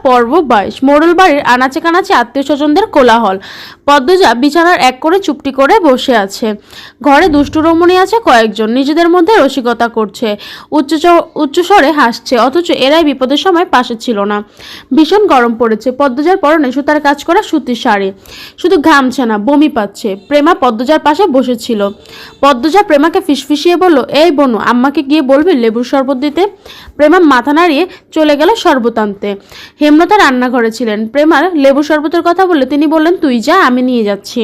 পর্ব 22। মোড়ল বাড়ির আনাচে কানাচে আত্মীয় স্বজনদের কোলাহল। পদ্মজা বিছানার এক করে চুপটি করে বসে আছে। ঘরে দুষ্টু রমণী আছে কয়েকজন, নিজেদের মধ্যে রসিকতা করছে, উচ্চস্বরে হাসছে, অথচ এরাই বিপদের সময় পাশে ছিল না। ভীষণ গরম পড়েছে। পদ্মজার পরনে সুতার কাজ করা সুতির শাড়ি, শুধু ঘামছে না, বমি পাচ্ছে। প্রেমা পদ্মজার পাশে বসেছিল। পদ্মজা প্রেমাকে ফিসফিসিয়ে বলল, এই বনু, আম্মাকে গিয়ে বলবি লেবুর শরবত দিতে। প্রেমা মাথা নাড়িয়ে চলে গেল শরবত আনতে। হেমলতা রান্নাঘরে ছিলেন। প্রেমার লেবু শরবতের কথা বললে তিনি বললেন, তুই যা, আমি নিয়ে যাচ্ছি।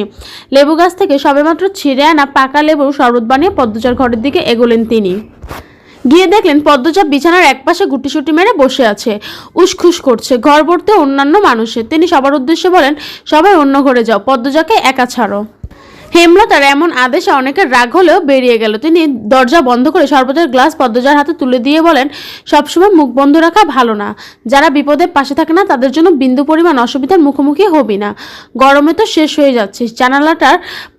লেবু গাছ থেকে সবেমাত্র ছিঁড়ে আনা পাকা লেবুর শরবত বানিয়ে পদ্মজার ঘরের দিকে এগোলেন তিনি। গিয়ে দেখলেন পদ্মজা বিছানার একপাশে গুটিসুটি মেরে বসে আছে, উসখুস করছে। ঘর ভর্তি অন্যান্য মানুষের। তিনি সবার উদ্দেশ্যে বলেন, সবাই অন্য ঘরে যাও, পদ্মজাকে একা ছাড়ো। হেমলতার এমন আদেশে অনেকের রাগ হলেও বেরিয়ে গেল। তিনি দরজা বন্ধ করে শরবতের গ্লাস পদ্মজার হাতে তুলে দিয়ে বলেন, সবসময় মুখ বন্ধ রাখা ভালো না। যারা বিপদের পাশে থাকে না তাদের জন্য বিন্দু পরিমাণ অসুবিধার মুখোমুখি হবি না। গরমে তো শেষ হয়ে যাচ্ছিস। জানালাটার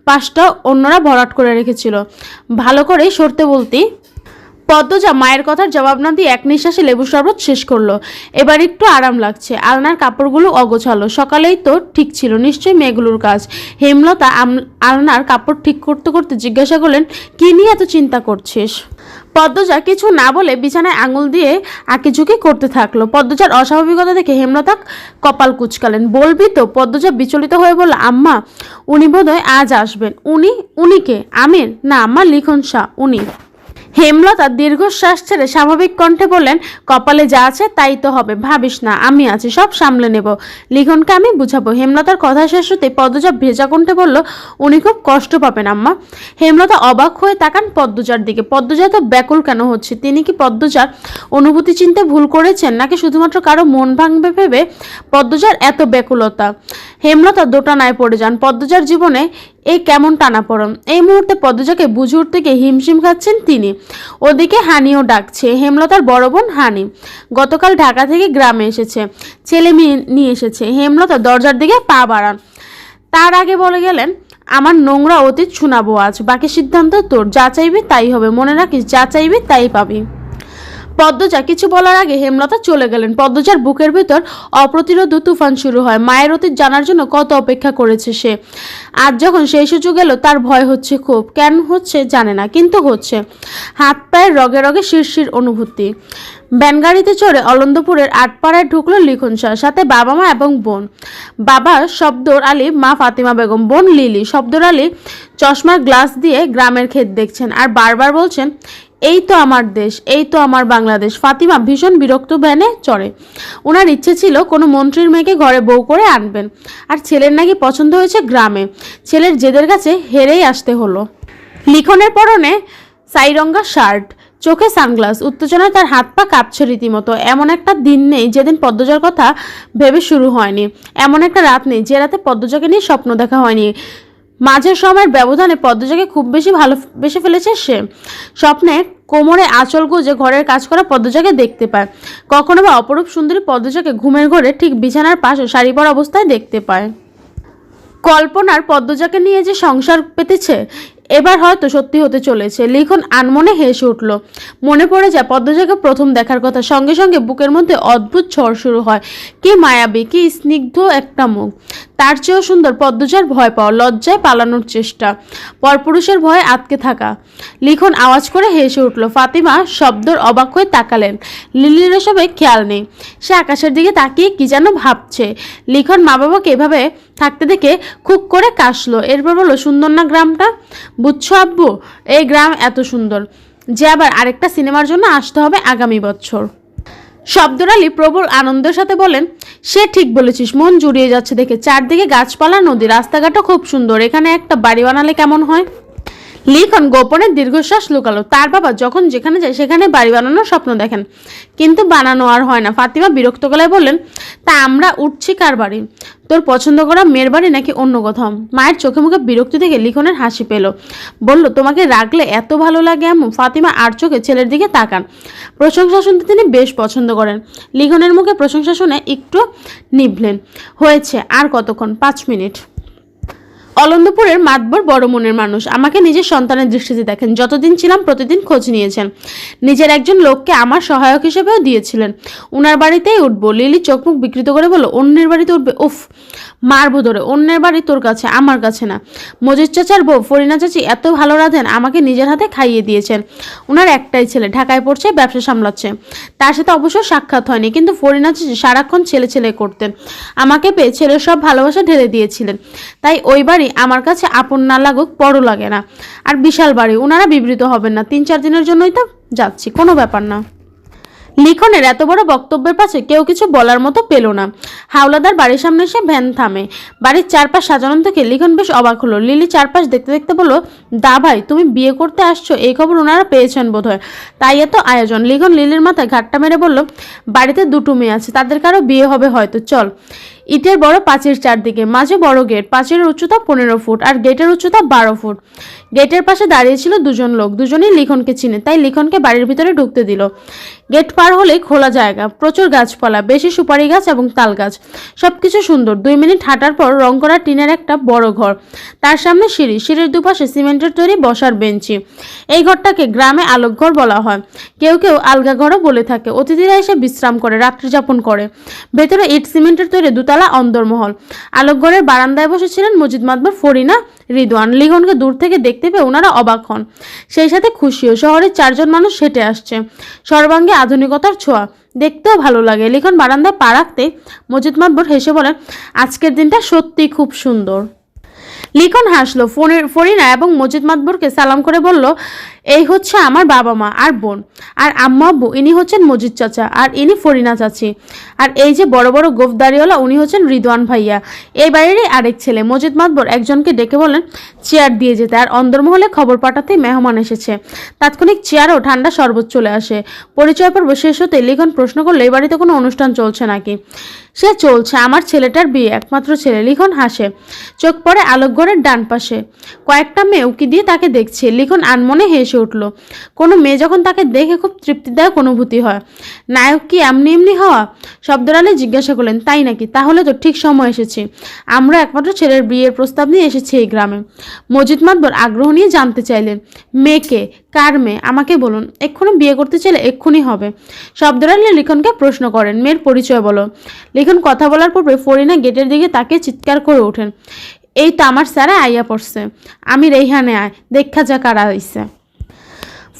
পাশটা অন্যরা ভরাট করে রেখেছিল, ভালো করেই সরতে বলতি। পদ্মজা মায়ের কথার জবাব না দিয়ে এক নিঃশ্বাসে লেবু শরবত শেষ করলো। এবার একটু আরাম লাগছে। আলনার কাপড়গুলো অগোছালো, সকালেই তো ঠিক ছিল, নিশ্চয়ই মেয়েগুলোর কাজ। হেমলতা আলনার কাপড় ঠিক করতে করতে জিজ্ঞাসা করলেন, কি নিয়ে এত চিন্তা করছিস? পদ্মজা কিছু না বলে বিছানায় আঙুল দিয়ে আঁকিঝুঁকি করতে থাকলো। পদ্মজার অস্বাভাবিকতা দেখে হেমলতা কপাল কুঁচকালেন। বলবি তো? পদ্মজা বিচলিত হয়ে বলল, আম্মা, উনি বোধহয় আজ আসবেন। উনি কে? আমির? না আম্মা, লিখন শাহ, উনি। হেমলতা দীর্ঘশ্বাস ছেড়ে স্বাভাবিক কণ্ঠে বললেন, কপালে যা আছে তাই তো হবে, ভাবিস না, আমি আছি, সব সামলে নেব। লিখনকে আমি বুঝাবো। হেমলতার কথা শেষ হতে পদ্মজা ভেজা কণ্ঠে বলল, উনি খুব কষ্ট পাবেন আম্মা। হেমলতা অবাক হয়ে তাকান পদ্মজার দিকে। পদ্মজা তো ব্যাকুল কেন হচ্ছে? তিনি কি পদ্মজার অনুভূতি চিনতে ভুল করেছেন, নাকি শুধুমাত্র কারো মন ভাঙবে ভেবে পদ্মজার এত ব্যাকুলতা? হেমলতা দোটানায় পড়ে যান। পদ্মজার জীবনে এই কেমন টানাপড়ন! এই মুহূর্তে পদ্মজাকে বুঝে উঠতে গিয়ে হিমশিম খাচ্ছেন তিনি। ওদিকে হানিও ডাকছে। হেমলতার বড় বোন হানি গতকাল ঢাকা থেকে গ্রামে এসেছে, ছেলে মেয়ে নিয়ে এসেছে। হেমলতা দরজার দিকে পা বাড়ান। তার আগে বলে গেলেন, আমার নোংরা অতীত শোনাবো আজ, বাকি সিদ্ধান্ত তোর। যা চাইবি তাই হবে, মনে রাখিস, যা চাইবি তাই পাবি। পদ্মজা কিছু বলার আগে হেমলতা চলে গেলেন। পদ্মজার বুকের ভেতর অপ্রতিরোধ তুফান শুরু হয়। মায়ের অতীত জানার জন্য কত অপেক্ষা করেছে সে। আজ যখন সেই সুযোগ এলো, তার ভয় হচ্ছে খুব। কেন হচ্ছে জানে না, কিন্তু হচ্ছে। হাত পায়ের রগে রগে শিরশির অনুভূতি। ব্যানগাড়িতে চড়ে অলন্দপুরের আটপাড়ায় ঢুকলো লিখন শাহ, সাথে বাবা মা এবং বোন। বাবা শব্দর আলী, মা ফাতিমা বেগম, বোন লিলি। শব্দর আলী চশমার গ্লাস দিয়ে গ্রামের ক্ষেত দেখছেন আর বারবার বলছেন, এই তো আমার দেশ, এই তো আমার বাংলাদেশ। ফাতিমা ভীষণ বিরক্ত ভ্যানে চড়ে। ওনার ইচ্ছে ছিল কোনো মন্ত্রীর মেয়েকে ঘরে বউ করে আনবেন, আর ছেলের নাকি পছন্দ হয়েছে গ্রামে। ছেলের জেদের কাছে হেরেই আসতে হলো। লিখনের পরনে সাইরঙ্গা শার্ট, চোখে সানগ্লাস, উত্তেজনায় তার হাত পা কাঁপছে রীতিমতো। এমন একটা দিন নেই যেদিন পদ্মজার কথা ভেবে শুরু হয়নি। এমন একটা রাত নেই যে রাতে পদ্মজাকে নিয়ে স্বপ্ন দেখা হয়নি। মাঝের সময়ের ব্যবধানে পদ্মজাকে খুব বেশি ভালোবেসে ফেলেছে সে। স্বপ্নে কোমরে আঁচল গুজে ঘরের কাজ করা পদ্মজাকে দেখতে পায়। কখনো বা অপরূপ সুন্দরী পদ্মজাকে ঘুমের ঘরে ঠিক বিছানার পাশে শাড়ি পরা অবস্থায় দেখতে পায়। কল্পনার পদ্মজাকে নিয়ে যে সংসার পেতেছে, এবার হয়তো সত্যি হতে চলেছে। লিখন আনমনে হেসে উঠল। মনে পড়ে যায় পদ্মজাকে প্রথম দেখার কথা। সঙ্গে সঙ্গে বুকের মধ্যে অদ্ভুত ঝড় শুরু হয়। কি মায়াবী, কি স্নিগ্ধ একটা মুখ। তার চেয়েও সুন্দর পদ্মজার ভয় পাওয়া, লজ্জায় পালানোর চেষ্টা, পরপুরুষের ভয়ে আটকে থাকা। লিখন আওয়াজ করে হেসে উঠল। ফাতিমা শব্দর অবাক হয়ে তাকালেন। লিলির এসবে খেয়াল নেই। সে আকাশের দিকে তাকিয়ে কি যেন ভাবছে। লিখন মা বাবাকে এভাবে থাকতে দেখে খুব করে কাশলো। এরপর বলল, সুন্দর না গ্রামটা? বুঝছো আব্বু, এই গ্রাম এত সুন্দর যে আবার আরেকটা সিনেমার জন্য আসতে হবে আগামী বছর। শব্দর আলী প্রবল আনন্দের সাথে বলেন, সে ঠিক বলেছিস, মন জুড়িয়ে যাচ্ছে দেখে। চারদিকে গাছপালা, নদী, রাস্তাঘাটও খুব সুন্দর। এখানে একটা বাড়ি বানালে কেমন হয়? লিখন গোপনে দীর্ঘশ্বাস লুকালো। তার বাবা যখন যেখানে যায় সেখানে বাড়ি বানানোর স্বপ্ন দেখেন, কিন্তু বানানো আর হয় না। ফাতিমা বিরক্ত গলায় বললেন, তা আমরা উঠছি কার বাড়ি? তোর পছন্দ করা মেয়ের বাড়ি নাকি অন্য কোথাও? মায়ের চোখে মুখে বিরক্তি থেকে লিখনের হাসি পেল। বলল, তোমাকে রাখলে এত ভালো লাগে আম্মু? ফাতিমা আর চোখে ছেলের দিকে তাকান। প্রশংসা শুনতে তিনি বেশ পছন্দ করেন। লিখনের মুখে প্রশংসা শুনে একটু নিভলেন। হয়েছে, আর কতক্ষণ? 5 মিনিট। অলন্দপুরের মাতবর বড় মনের মানুষ, আমাকে নিজের সন্তানের দৃষ্টিতে দেখেন। যতদিন ছিলাম প্রতিদিন খোঁজ নিয়েছেন, নিজের একজন লোককে আমার সহায়ক হিসেবেও দিয়েছিলেন। উনার বাড়িতেই উঠবো। লিলি চোখ মুখ বিকৃত করে বলল, অন্যের বাড়িতে উঠবে? উফ, মারবো ধরে। অন্যের বাড়ি তোর কাছে, আমার কাছে না। মজিদ চাচার বউ ফরিনা চাচি এত ভালো রাঁধেন, আমাকে নিজের হাতে খাইয়ে দিয়েছেন। উনার একটাই ছেলে, ঢাকায় পড়ছে, ব্যবসা সামলাচ্ছে। তার সাথে অবশ্য সাক্ষাৎ হয়নি, কিন্তু ফরিনা চাচি সারাক্ষণ ছেলে ছেলে করতেন। আমাকে পেয়ে ছেলের সব ভালোবাসা ঢেলে দিয়েছিলেন। তাই ওই বাড়ি আমার কাছে আপন না লাগুক, বড় লাগে না। আর বিশাল বাড়ি, ওনারা বিবৃত হবেন না। 3-4 দিনের জন্যই তো যাচ্ছি, কোনো ব্যাপার না। লিখনের এত বড় বক্তব্যের পাশে কেউ কিছু বলার মতো পেল না। হাওলাদার বাড়ির সামনে এসে ভ্যান থামে। বাড়ির চারপাশ সাজানো থেকে লিখন বেশ অবাক হলো। লিলি চারপাশ দেখতে দেখতে বলল, দা ভাই, তুমি বিয়ে করতে আসছো, এই খবর ওনারা পেয়েছেন বোধহয়, তাই এত আয়োজন। লিখন লিলির মাথায় ঘাটটা মেরে বলল, বাড়িতে 2টো মেয়ে আছে, তাদের কারো বিয়ে হবে হয়তো, চল। ইটের বড় পাঁচির চারদিকে, মাঝে বড় গেট, পাঁচিরের উচ্চতা 15 ফুট আর গেটের উচ্চতা 12 ফুট। গেটের পাশে দাঁড়িয়েছিল 2জন লোক, দুজনেই লিখনকে চিনে, তাই লিখনকে বাড়ির ভিতরে ঢুকতে দিল। গেট পার হলেই খোলা জায়গা, প্রচুর গাছপালা, বেশি সুপারি গাছ এবং তাল গাছ, সবকিছু সুন্দর। 2 মিনিট হাঁটার পর রং করা টিনের একটা বড় ঘর, তার সামনে সিঁড়ি, সিঁড়ির দুপাশে সিমেন্টের তৈরি বসার বেঞ্চি। এই ঘরটাকে গ্রামে আলোক ঘর বলা হয়, কেউ কেউ আলগা ঘরও বলে থাকে। অতিথিরা এসে বিশ্রাম করে, রাত্রি যাপন করে। ভেতরে ইট সিমেন্টের তৈরি 2তলা অন্দরমহল। আলোক ঘরের বারান্দায় বসেছিলেন মজিদ মাতবর, ফরিনা, রিদওয়ান। লিখনকে দূর থেকে দেখতে পেয়ে ওনারা অবাক হন, সেই সাথে খুশিও। শহরের 4জন মানুষ হেঁটে আসছে, সর্বাঙ্গে আধুনিকতার ছোঁয়া, দেখতেও ভালো লাগে। লিখন বারান্দায় পা রাখতে মজিদ মাতবর হেসে বলেন, আজকের দিনটা সত্যি খুব সুন্দর। লিখন হাসলো। ফরিনা এবং মজিদ মাতবরকে সালাম করে বলল, এই হচ্ছে আমার বাবা মা আর বোন, আর আম্মা আব্বু, ইনি হচ্ছেন মজিদ চাচা, আর ইনি ফরিনা চাচি, আর এই যে বড় বড় গোফদারিওয়ালা, উনি হচ্ছেন রিদওয়ান ভাইয়া, এই বাড়িরই আরেক ছেলে। মজিদ মাতবর একজনকে ডেকে বললেন চেয়ার দিয়ে যেতে, আর অন্দরমহলে খবর পাঠাতেই মেহমান এসেছে। তাৎক্ষণিক চেয়ার ও ঠান্ডা শরবত চলে আসে। পরিচয় পর্ব শেষ হতে লিখন প্রশ্ন করলো, এই বাড়িতে কোনো অনুষ্ঠান চলছে নাকি? সে চলছে, আমার ছেলেটার বিয়ে, একমাত্র ছেলে। লিখন হাসে, চোখ পড়ে আলোকঘরের ডান পাশে। কয়েকটা মেয়ে উকি দিয়ে তাকে দেখছে। লিখন আনমনে হেসে উঠল। কোনো মেয়ে যখন তাকে দেখে খুব তৃপ্তিদায়ক অনুভূতি হয়। নায়ক কি এমনি এমনি হওয়া? শব্দরালে জিজ্ঞাসা করলেন, তাই নাকি? তাহলে তো ঠিক সময় এসেছে। আমরা একমাত্র ছেলের বিয়ের প্রস্তাব নিয়ে এসেছি এই গ্রামে। মজিদ মাতবর আগ্রহ নিয়ে জানতে চাইলেন, মেয়েকে? কার মেয়ে? আমাকে বলুন। এক্ষুনি বিয়ে করতে চাইলে এক্ষুনি হবে। শব্দরালে লিখনকে প্রশ্ন করেন, মেয়ের পরিচয় বলো। লিখন কথা বলার পূর্বে ফরিনা গেটের দিকে তাকে চিৎকার করে ওঠেন, এই তো আমার স্যারে আইয়া পড়ছে, আমি রেহানে আয়, দেখা যা কারা হইছে।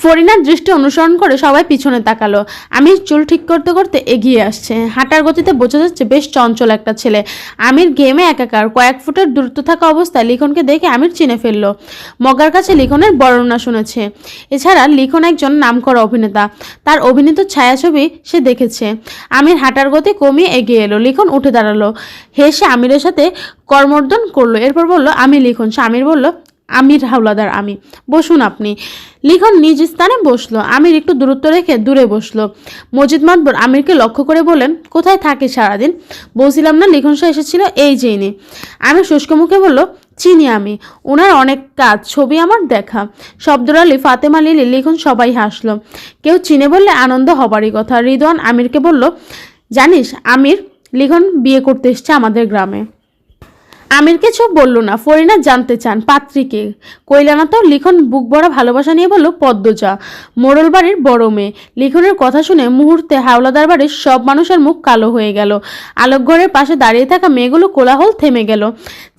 ফরিনার দৃষ্টি অনুসরণ করে সবাই পিছনে তাকালো। আমির চুল ঠিক করতে করতে এগিয়ে আসছে, হাঁটার গতিতে বোঝা যাচ্ছে বেশ চঞ্চল একটা ছেলে। আমির ঘেমে একাকার। কয়েক ফুটের দূরত্ব থাকা অবস্থায় লিখনকে দেখে আমির চিনে ফেললো। মগার কাছে লিখনের বর্ণনা শুনেছে। এছাড়া লিখন একজন নামকরা অভিনেতা, তার অভিনীত ছায়াছবি সে দেখেছে। আমির হাঁটার গতি কমিয়ে এগিয়ে এলো। লিখন উঠে দাঁড়ালো, হেসে আমিরের সাথে করমর্দন করলো। এরপর বলল, আমি লিখন। আমির বলল, আমির হাওলাদার আমি, বসুন আপনি। লিখন নিজ স্থানে বসলো। আমির একটু দূরত্ব রেখে দূরে বসলো। মজিদ মাতবর আমিরকে লক্ষ্য করে বললেন, কোথায় থাকে সারাদিন? বলছিলাম না লিখন সাহেব এসেছিল, এই যে ইনি। আমির শুষ্ক মুখে বলল, চিনি আমি, ওনার অনেক কাজ, ছবি আমার দেখা। শব্দরালি, ফাতেমা, লিলি, লিখন সবাই হাসলো। কেউ চিনে বললে আনন্দ হবারই কথা। রিদওয়ান আমিরকে বলল, জানিস আমির, লিখন বিয়ে করতে এসছে আমাদের গ্রামে। আমির কিছু বলল না। ফরিনা জানতে চান, পাত্রীকে? কইলা না তো। লিখন বুক ভরা ভালোবাসা নিয়ে বলল, পদ্মজা, মোড়ল বাড়ির বড় মেয়ে। লিখনের কথা শুনে মুহূর্তে হাওলাদার বাড়ির সব মানুষের মুখ কালো হয়ে গেল। আলোকঘরের পাশে দাঁড়িয়ে থাকা মেয়েগুলো কোলাহল থেমে গেল।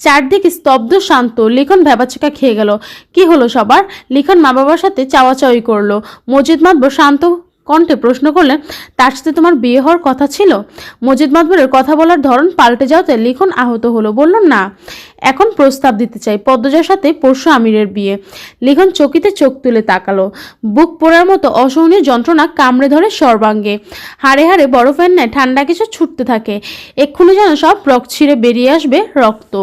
চারদিকে স্তব্ধ শান্ত। লিখন ভ্যাবাচেকা খেয়ে গেল। কি হলো সবার? লিখন মা বাবার সাথে চাওয়াচাওয়ি করলো। মজিদ মাতবর শান্ত কণ্ঠে প্রশ্ন করলেন, তার সাথে তোমার বিয়ে হওয়ার কথা ছিল? মজিদ মাতবরের কথা বলার ধরন পাল্টে যাওয়াতে লিখন আহত হলো। বলল, না, এখন প্রস্তাব দিতে চাই, পদ্মজার সাথে পরশু আমিরের বিয়ে। লিখন চকিতে চোখ তুলে তাকালো। বুক পোড়ার মতো অসহনীয় যন্ত্রণা কামড়ে ধরে সর্বাঙ্গে। হাড়ে হাড়ে বরফের ন্যায় ঠান্ডা কিছু ছুটতে থাকে। এক্ষুনি যেন সব রক ছিঁড়ে বেরিয়ে আসবে রক্ত।